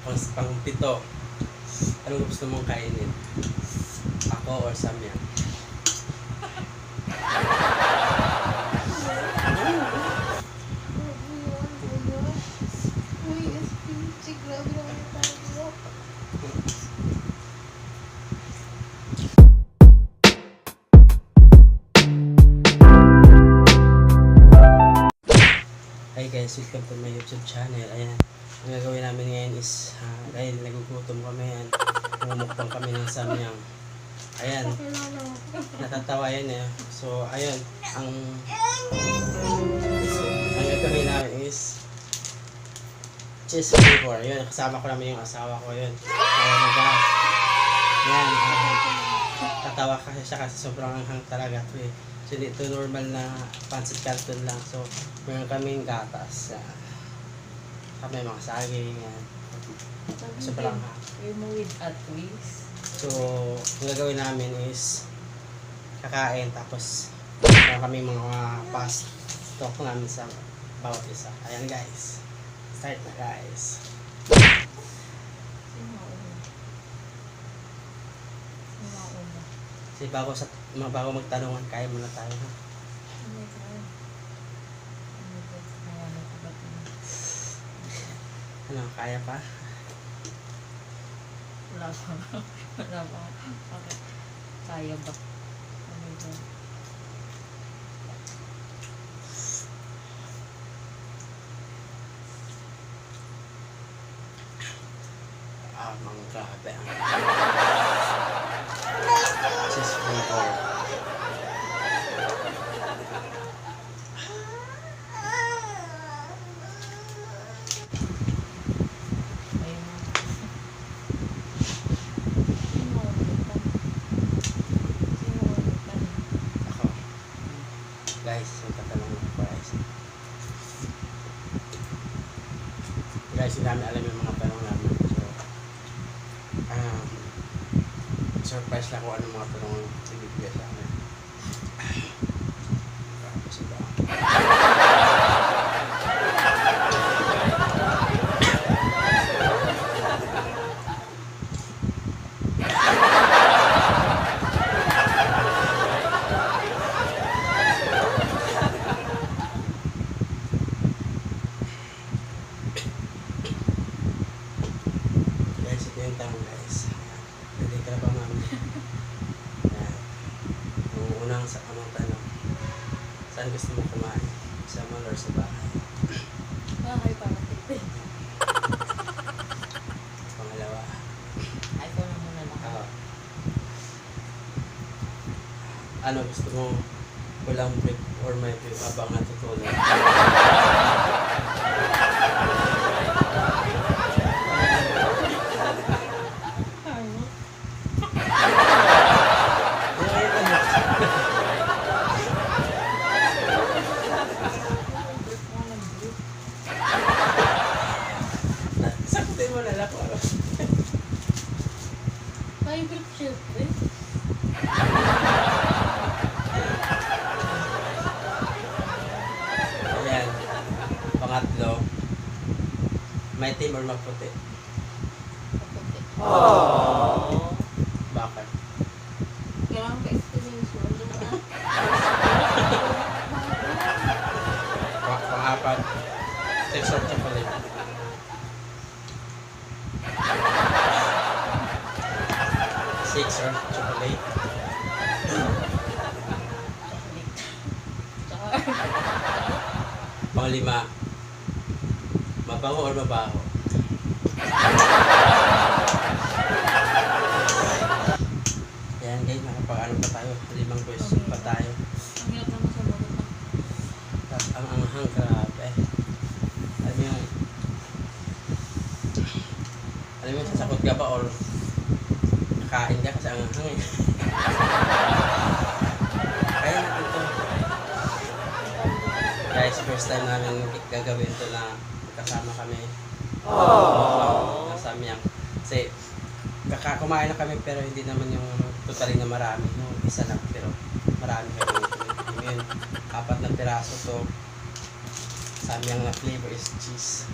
pang pito. Anong gusto mong kainin? Ako or Samyang? Hi guys, welcome to my YouTube channel. Ayan, ang gagawin namin ngayon is dahil nagugutom kami, ayan, mumukbang kami ng Samyang. Ayan, natatawa yan eh. So, ayun, ang gagawin namin is cheese flavor. Yun, kasama ko namin yung asawa ko. Yun, ayan na guys. Yan, tatawa kasi siya kasi sobrang anghang talaga ito eh. So, dito normal na pancit canton lang. So, meron kaming gatas. Kami mga saging. Yan. Sobrang anghang. Yung with a twist. So, ang gagawin namin is kakain. Tapos, meron kaming mga past stock namin sa bawat isa. Ayan guys. Start na guys. Kasi bago magtanungan, kaya muna tayo ha. Ano, kaya pa? Wala pa. Wala pa. Okay. Kaya ba? Ano ito? Mga grabe ang cheese flavor. Ako. Guys, yung tatanong ko guys. Guys, hindi namin alam yung mga tanong namin. So, surprise lang kung anong mga tanong ibibigay sa amin. Tapos ito. Guys, ito yung tanong guys. Pwede ka ba mami? Yung unang sa anong tanong. Saan gusto mo kumain? Sa mall or sa bahay? Bahay para tipid. Pangalawa. Ay, ito na muna lang. Ako. Ano gusto mo? Walang brief or may brief abang natutulog? Sakutin mo na lang kung ano. May brief syempre. Ayan. Pangatlo. May team or maputi? Kaputi. Bakit? Kailangan ka explanation. Pang-apat. Sex or chocolate? Six or chocolate? Pang-lima. Mabango or mabaho? Ayan guys, nakapag-ano pa tayo? 5 question pa tayo. Ang hirap naman sa bagot na. Tapos ang anghang, grabe. Alam mo yung sasakot ka ba or nakain ka kasi ang anghang eh. Kaya natin ito. Guys, first time namin gagawin ito na kasama kami. Nasa Samyang. Kasi kumain na kami pero hindi naman yung totally na marami. Yung isa lang pero marami kami. Yun, 4 na piraso to. Samyang na flavor is cheese.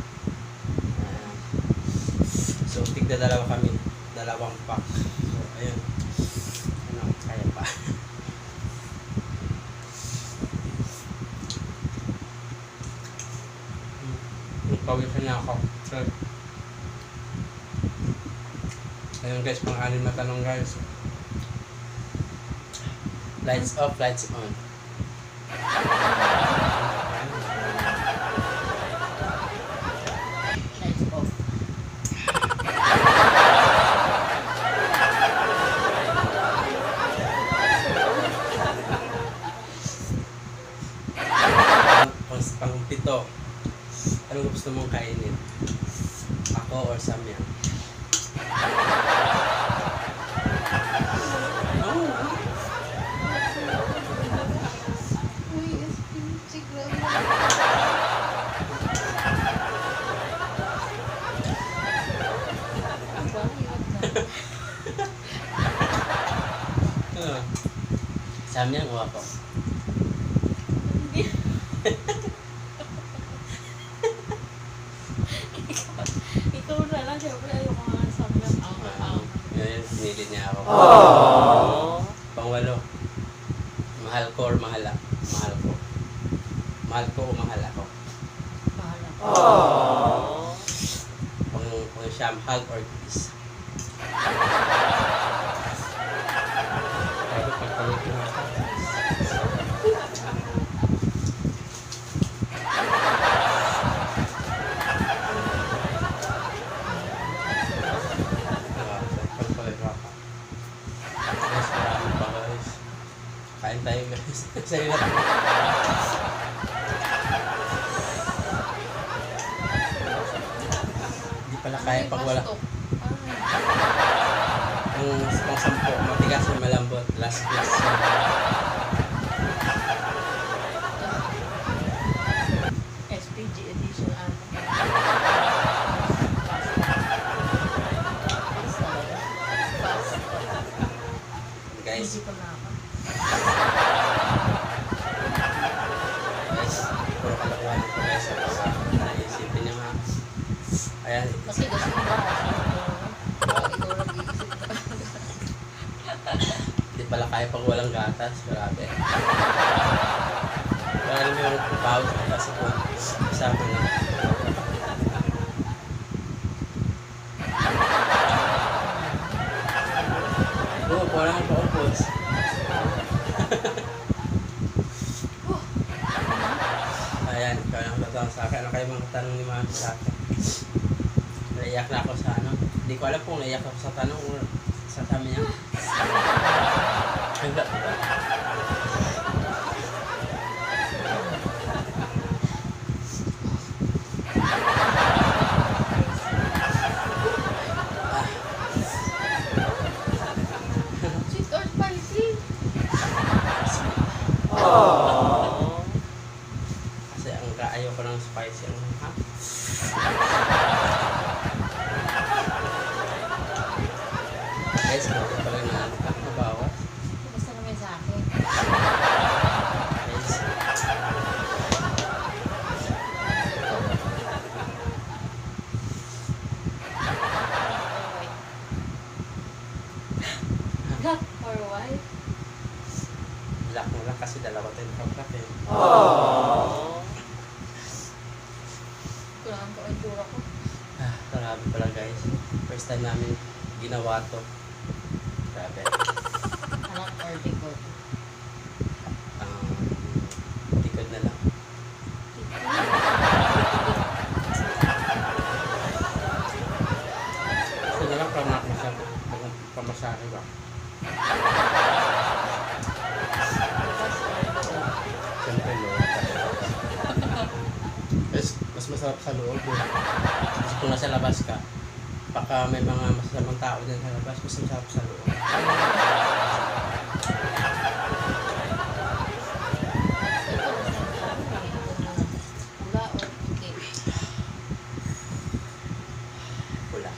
So, tigda dalawa kami. Dalawang pack. So, ayun. Ano, kaya pa. Pawisan na ako. So, ayun guys, pang-anim na tanong guys. Lights off, lights on. Lights off. Pang-pito. Anong gusto mong kainin? Ako or Samyang? Oh, Uy, si Grandma. Ang ba? Hirap na. Samyang o ako? Ikaw na lang. Siyempre, ayoko nga sa mga Ngayon, pinili niya ako. Pangwalo. Mahal ko or mahala? Mahal ko. Mahal ko o mahal ako? Bahala. Pang-siyam, hug or kiss? Sabi, pagpalit na ako. Pagpalit na ako. Guys, marami pa guys. Kain tayo guys. Sa'yo na. Hindi pala kaya pag wala. Ang pang-sampo, matigas na malambot. Last question. SPG edition ano. Basta. Guys, Hindi pa na ako. guys, puro kalokohan ko guys. Naisipin niyo nga. Ayan, Kasi gusto ko ba? Ikaw nag-iisip ka. hindi pala kaya pag walang gatas. Grabe. Parang alam mo yung pawis na kasi po. Kasama na. Oo, wala kang paupos. Ayan, ikaw lang tatawag sa akin. Ano kayo mga tanong ni Mami sa akin? Naiyak na ako sa ano. Hindi ko alam kung naiyak ako sa tanong o sa sabi niya. Hanggang ba? Sweet or spicy? Kasi ang kaayaw ko ng spicy. Ang ha? Guys, bakit pala na bawas? Basta naman sa akin. Guys, Black or white? black mo lang kasi dalawa tayo nakaplat eh. Kailangan ko ang tura ko. Grabe pala guys. First time namin ginawa to. Grabe. Anak or likod? Tikod na lang. Gusto na lang pamasahe ba? Siyempre loob. Mas masarap sa loob eh. Kasi kung nasa labas ka, baka may mga masasamang tao din sa labas, mas masarap sa loob. Pula or puti? Pula.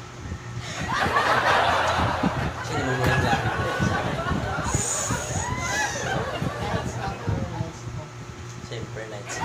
Kasi namumulang langit eh sa akin. Lights out or lights off? Siyempre lights.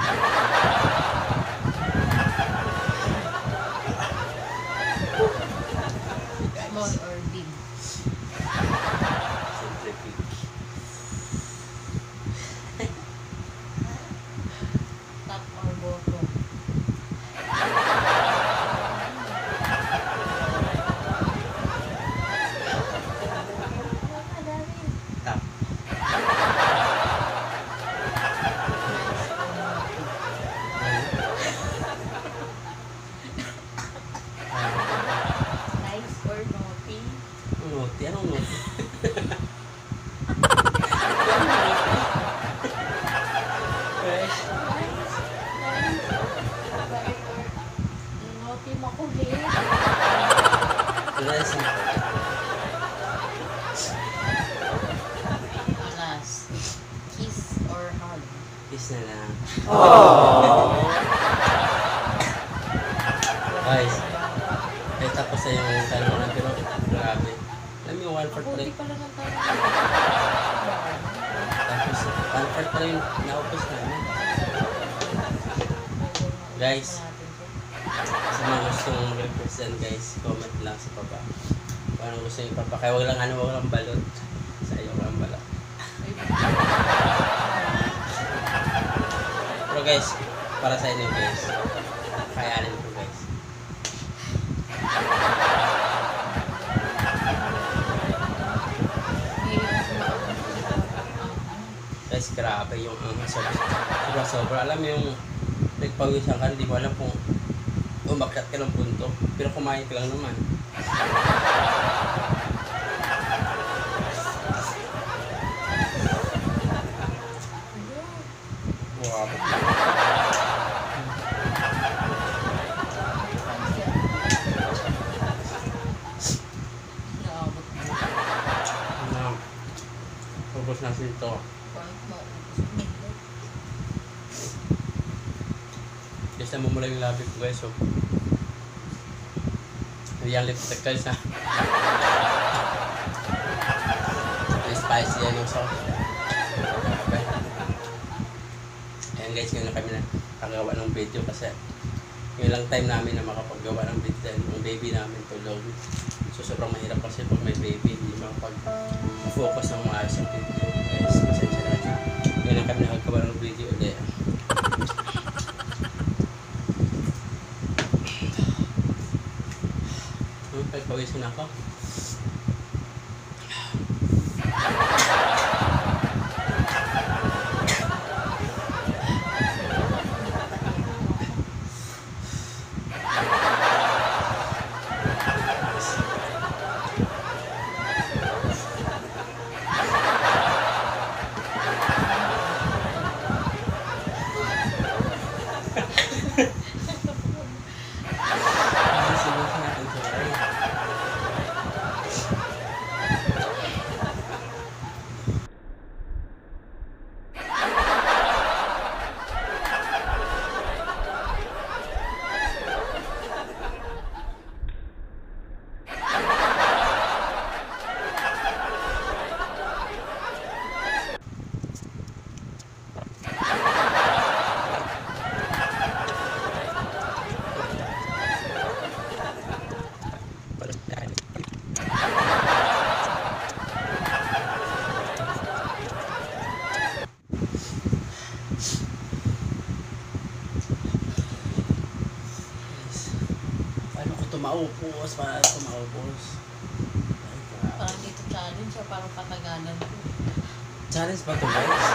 Madalas na. Last. Kiss or hug? Kiss na lang. Guys, eh tapos na yung tanong na pero grabe. Alam mo yung 1/4 pa Mabuti rin. pala ng tanong. Tapos 1/4 pa rin naupos namin. Guys, sa mga gustong mag-request yan guys, comment lang sa baba. Kung anong gusto nyo ipapakay. Wag lang balot. Sa iyo walang balot. Pero guys, para sa inyo guys, kayanin ko guys. Guys, grabe yung sobra. Alam mo yung nagpawisan ka, hindi mo alam kung umakyat ka ng punto. Pero kumain ka lang naman. Wow. Naabot mo. Ano? Pupus na ito. Parang maubos mo. Guys, namumula yung labi ko guys. So, yung lipstick guys ha. Spicy yan yung sauce. Grabe. Ayan guys, ngayon na kami nakagawa ng video kasi yung lang time namin na makapaggawa ng video yung baby namin tulog. So sobrang mahirap kasi pag may baby, hindi makapag-focus ng maayos sa video. Guys, pasensya na kasi. Ngayon lang kami nakagawa ng video ulit. Pagpawisin ako. Sinusin natin ito guys. Paano ko tumaupos? Ay, grabe. Parang dito challenge o parang patagalan ko. Challenge ba ito guys?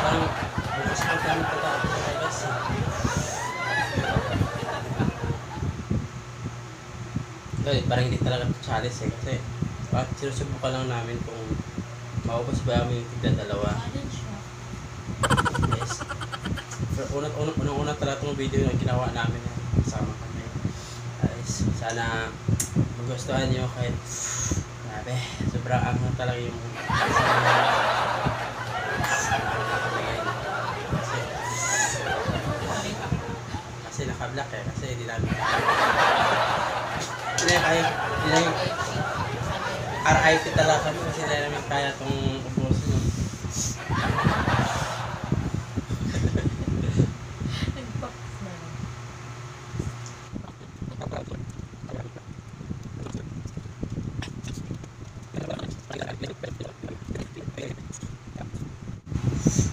Parang bukas pa tayo magtatapos ito guys. Ito parang hindi talaga ito challenge eh. Kasi sinusubukan lang namin kung maubos ba yung tigda-dalawa. Challenge mo. Yes. Pero unang-una talaga itong video na ginawa namin kasama kami. Guys, sana magustuhan nyo kahit grabe, sobrang anghang talaga yung kasi naka-black eh, kasi hindi namin hindi kaya, hindi namin RIP talaga kami kasi hindi namin kaya itong ubusin no? Nag-box na.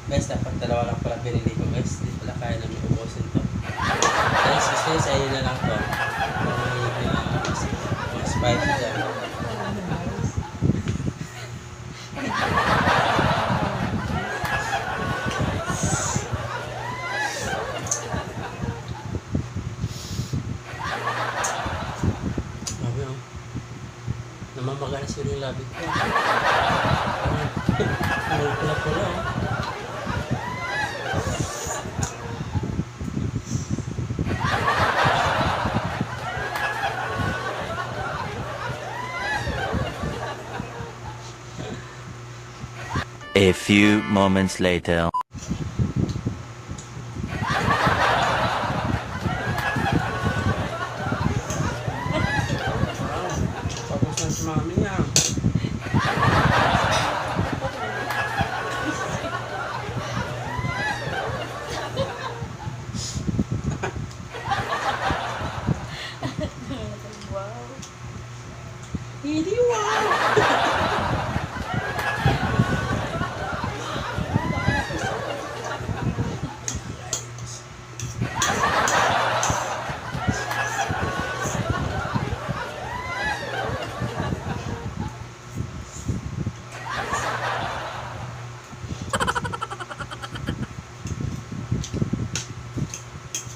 Guys, dapat dalawa lang pala binili ko guys. Hindi pala kaya namin ubusin to. Guys, gusto nyo sa inyo na lang to. Para may spicy dyan. Grabe oh. Namamaga na siguro yung labi ko. Pula-pula oh. A few moments later. Tapos na si mami niya. Wow. Hindi wow!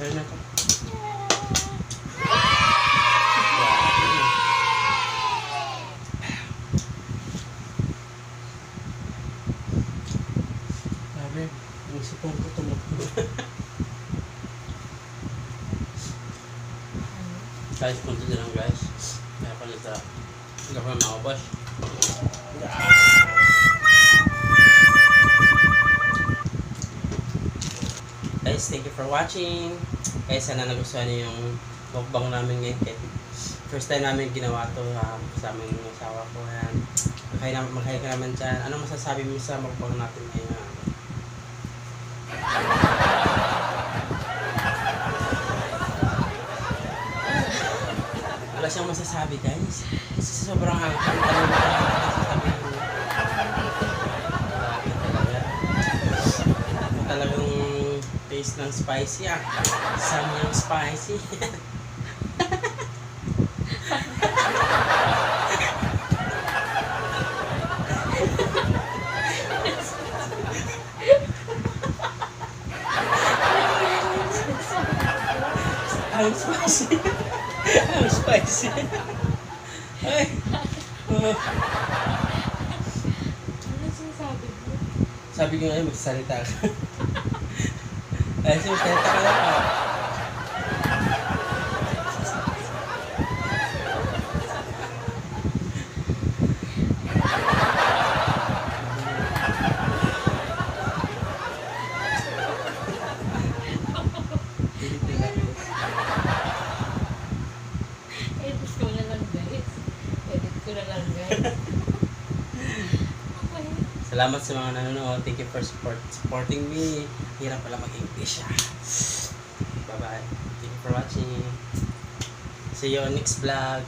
Sa'yo na to. Sabi, yung sipong ko tumakbo. Guys, punta na lang guys. Kaya pala ito. Hindi ko na makabas. Guys, thank you for watching. Guys, sana nagustuhan niyo yung mukbang namin ngayon. First time namin ginawa to kasama yung asawa ko. Yan. Magkaya ka naman dyan. Anong masasabi mo sa mukbang natin ngayon? Wala siyang masasabi guys. Kasi sobrang hanggang talaga masasabi mo. Talagang taste ng spicy Samyang spicy. Ang spicy. Ang spicy. Ay. Oh. Ano sinasabi mo? Sabi ko ngayon, magsasalita ka. Ay, magsasalita ka lang pa. Edit ko na lang guys. Edit ko na lang guys. Okay. Salamat sa mga nanonood. Thank you for supporting me. Hirap pala mag-English. Bye-bye. Thank you for watching. See you on next vlog.